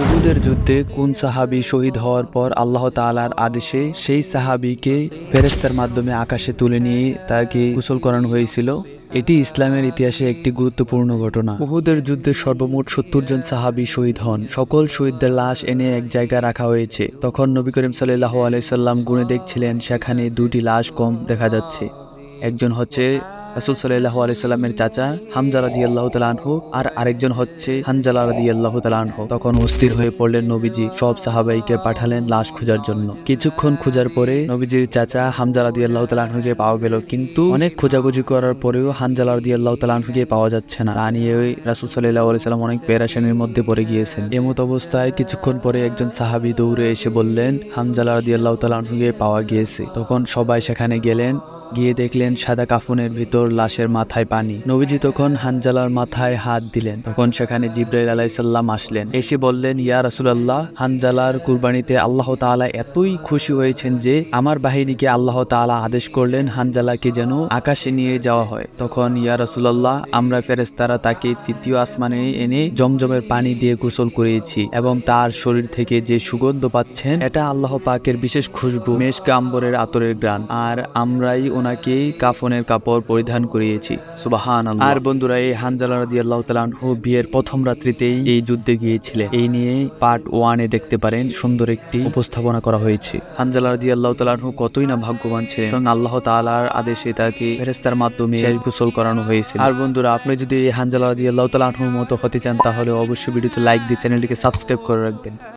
উহুদের যুদ্ধে কোন সাহাবী শহীদ হওয়ার পর আল্লাহ তাআলার আদেশে সেই সাহাবীকে ফেরেশতার মাধ্যমে আকাশে তুলে নিয়ে তাকে গোসল করানো হয়েছিল। এটি ইসলামের ইতিহাসে একটি গুরুত্বপূর্ণ ঘটনা। উহুদের যুদ্ধে সর্বমোট 70 জন সাহাবী শহীদ হন। সকল শহীদদের লাশ এনে এক জায়গায় রাখা হয়েছে। তখন নবী করিম সাল্লাল্লাহু আলাইহি সাল্লাম গুনে দেখছিলেন, সেখানে দুটি লাশ কম দেখা যাচ্ছে। একজন হচ্ছে রাসূল সাল্লাল্লাহু আলাইহি সাল্লামের চাচা হামজা রাদিয়াল্লাহু তাআলা আনহু, আর আরেকজন হচ্ছে হানজালা রাদিয়াল্লাহু তাআলা আনহু। তখন অস্থির হয়ে পড়লেন নবীজি সব সাহাবাইকে পাঠালেন লাশ খোঁজার জন্য। কিছুক্ষণ খোঁজার পরে নবীজির চাচা হামজা রাদিয়াল্লাহু তাআলা আনহুকে পাওয়া গেল, কিন্তু অনেক খোঁজাখুঁজি করার পরেও হানজালা রাদিয়াল্লাহু তাআলা আনহুকে পাওয়া যাচ্ছে না। তা নিয়ে রাসূল সাল্লাল্লাহু আলাইহি সাল্লাম অনেক পেরেশানির মধ্যে পড়ে গিয়েছেন। এমত অবস্থায় কিছুক্ষণ পরে একজন সাহাবী দৌড়ে এসে বললেন হানজালা রাদিয়াল্লাহু তাআলা আনহুকে পাওয়া গিয়েছে। তখন সবাই সেখানে গেলেন, গিয়ে দেখলেন সাদা কাফনের ভিতর লাশের মাথায় পানি। নবীজি তখন হানজালার মাথায় হাত দিলেন। তখন সেখানে জিবরাইল আলাইহিস সালাম আসলেন, এসে বললেন, ইয়া রাসূলুল্লাহ, হানজালার কুরবানিতে আল্লাহ তাআলা এতই খুশি হয়েছেন যে আমার বাহিনীকে আল্লাহ তাআলা আদেশ করলেন হানজালাকে যেন আকাশে নিয়ে যাওয়া হয়। তখন ইয়া রাসূলুল্লাহ, আমরা ফেরেশতারা তাকে তৃতীয় আসমানে এনে জমজমের পানি দিয়ে গোসল করিয়েছি এবং তার শরীর থেকে যে সুগন্ধ পাচ্ছেন এটা আল্লাহ পাকের বিশেষ খুশবু, মেশক আম্বরের আতরের ঘ্রাণ, আর আমরাই ওনাকে কাফনের কাপড় পরিধান করিয়েছি। সুবহানাল্লাহ। আর বন্ধুরা, এই হানজালা রাদিয়াল্লাহু তাআলা আনহু বিয়ের প্রথম রাত্রিতেই এই যুদ্ধে গিয়েছিলেন। এই নিয়ে পার্ট 1-এ দেখতে পারেন, সুন্দর একটি উপস্থাপনা করা হয়েছে। হানজালা রাদিয়াল্লাহু তাআলা আনহু কতই না ভাগ্যবান ছিলেন, স্বয়ং আল্লাহ তাআলার আদেশে তাকে ফেরেশতার মাধ্যমে শেষ গোসল করানো হয়েছিল। আর বন্ধুরা, আপনি যদি এই হানজালা রাদিয়াল্লাহু তাআলা আনহুর মতো হতে চান তাহলে অবশ্যই ভিডিওতে লাইক দিয়ে চ্যানেলটিকে সাবস্ক্রাইব করে রাখবেন।